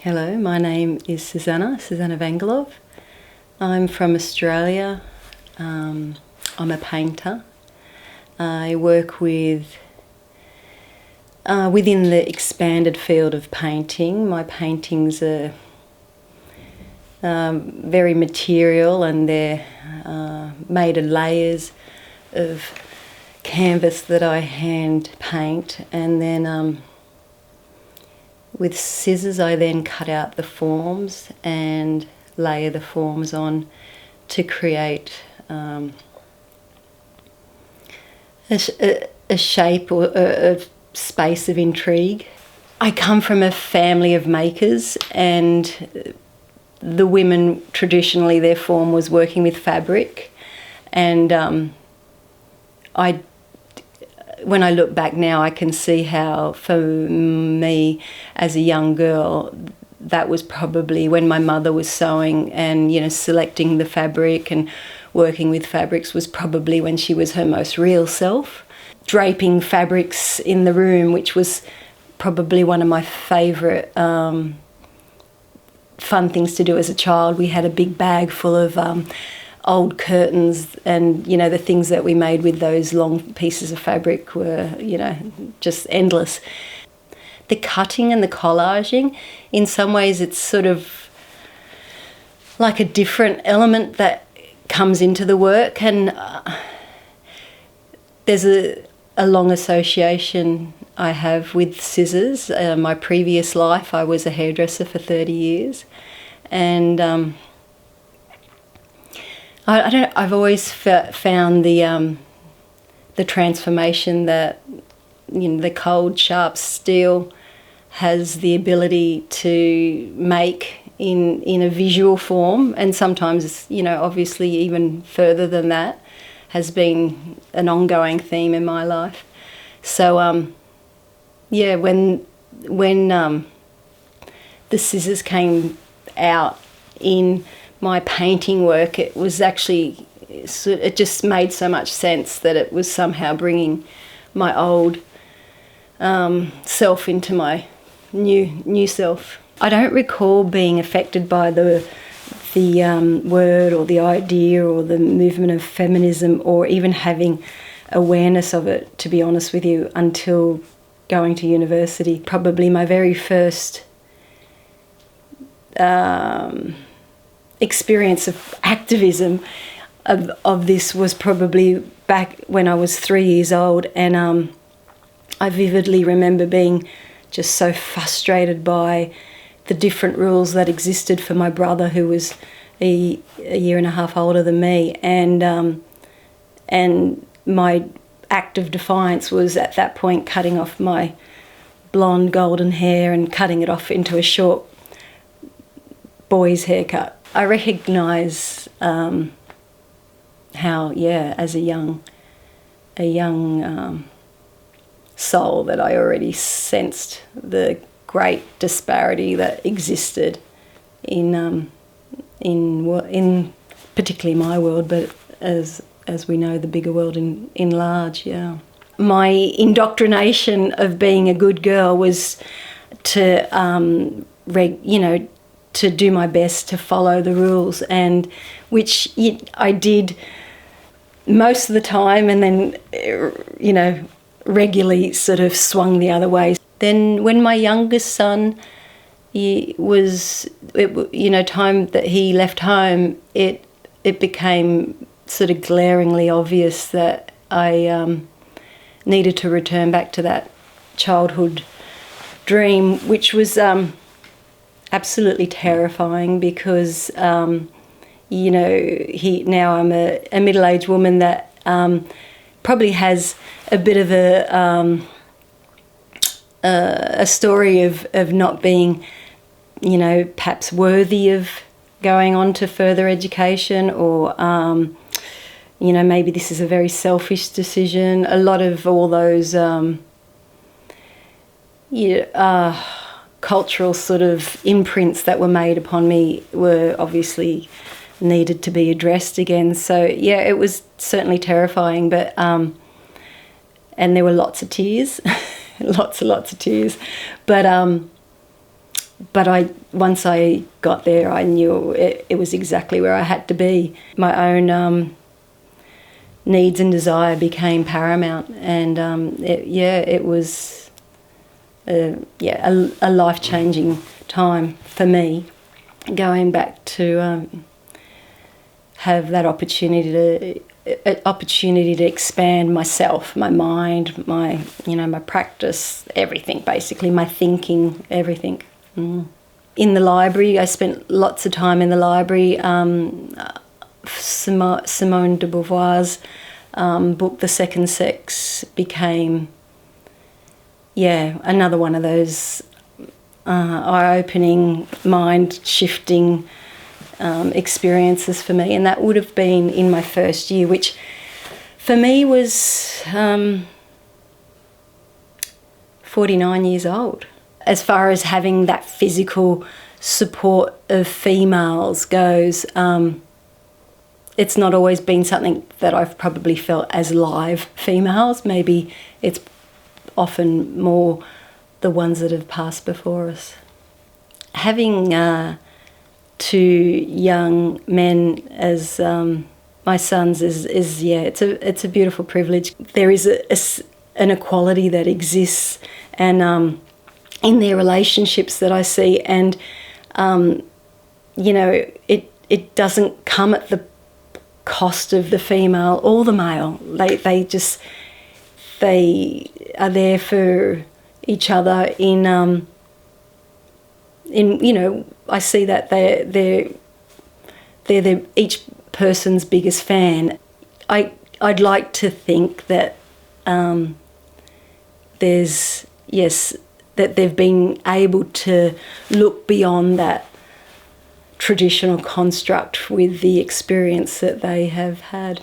Hello, my name is Suzanna Vangelov. I'm from Australia. I'm a painter. I work within the expanded field of painting. My paintings are very material, and they're made of layers of canvas that I hand paint, and then with scissors I then cut out the forms and layer the forms on to create a shape or a space of intrigue. I come from a family of makers, and the women, traditionally their form was working with fabric, and when I look back now, I can see how, for me as a young girl, that was probably when my mother was sewing and, selecting the fabric and working with fabrics, was probably when she was her most real self. Draping fabrics in the room, which was probably one of my favourite fun things to do as a child. We had a big bag full of old curtains, and the things that we made with those long pieces of fabric were just endless. The cutting and the collaging, in some ways it's sort of like a different element that comes into the work, and there's a long association I have with scissors. My previous life, I was a hairdresser for 30 years, and I've always found the transformation that the cold, sharp steel has the ability to make in a visual form, and sometimes obviously even further than that, has been an ongoing theme in my life. So when the scissors came out in my painting work, it just made so much sense that it was somehow bringing my old self into my new self. I don't recall being affected by the word or the idea or the movement of feminism, or even having awareness of it, to be honest with you, until going to university. Probably my very first experience of activism of this was probably back when I was 3 years old, and I vividly remember being just so frustrated by the different rules that existed for my brother, who was a year and a half older than me, and my act of defiance was at that point cutting off my blonde golden hair and cutting it off into a short boy's haircut. I recognise how, as a young soul, that I already sensed the great disparity that existed in particularly my world, but as we know, the bigger world in large. Yeah, my indoctrination of being a good girl was to to do my best to follow the rules, and which I did most of the time, and then regularly sort of swung the other way. Then when my youngest son, time that he left home, it became sort of glaringly obvious that I needed to return back to that childhood dream, which was absolutely terrifying, because now I'm a middle-aged woman that probably has a bit of a story of not being perhaps worthy of going on to further education, or maybe this is a very selfish decision. A lot of all those cultural sort of imprints that were made upon me were obviously needed to be addressed again. So yeah, it was certainly terrifying, but and there were lots of tears, lots and lots of tears. But But once I got there, I knew it was exactly where I had to be. My own needs and desire became paramount, and it was a life-changing time for me, going back to have that opportunity to expand myself, my mind, my practice, everything, basically, my thinking, everything. In the library, I spent lots of time in the library. Simone de Beauvoir's book, The Second Sex, became, another one of those eye-opening, mind-shifting experiences for me. And that would have been in my first year, which for me was 49 years old. As far as having that physical support of females goes, it's not always been something that I've probably felt as live females. Maybe it's often more the ones that have passed before us. Having two young men as my sons is it's a beautiful privilege. There is an equality that exists, and in their relationships that I see, and it doesn't come at the cost of the female or the male. They are there for each other in I see that they're each person's biggest fan. I'd like to think that that they've been able to look beyond that traditional construct with the experience that they have had.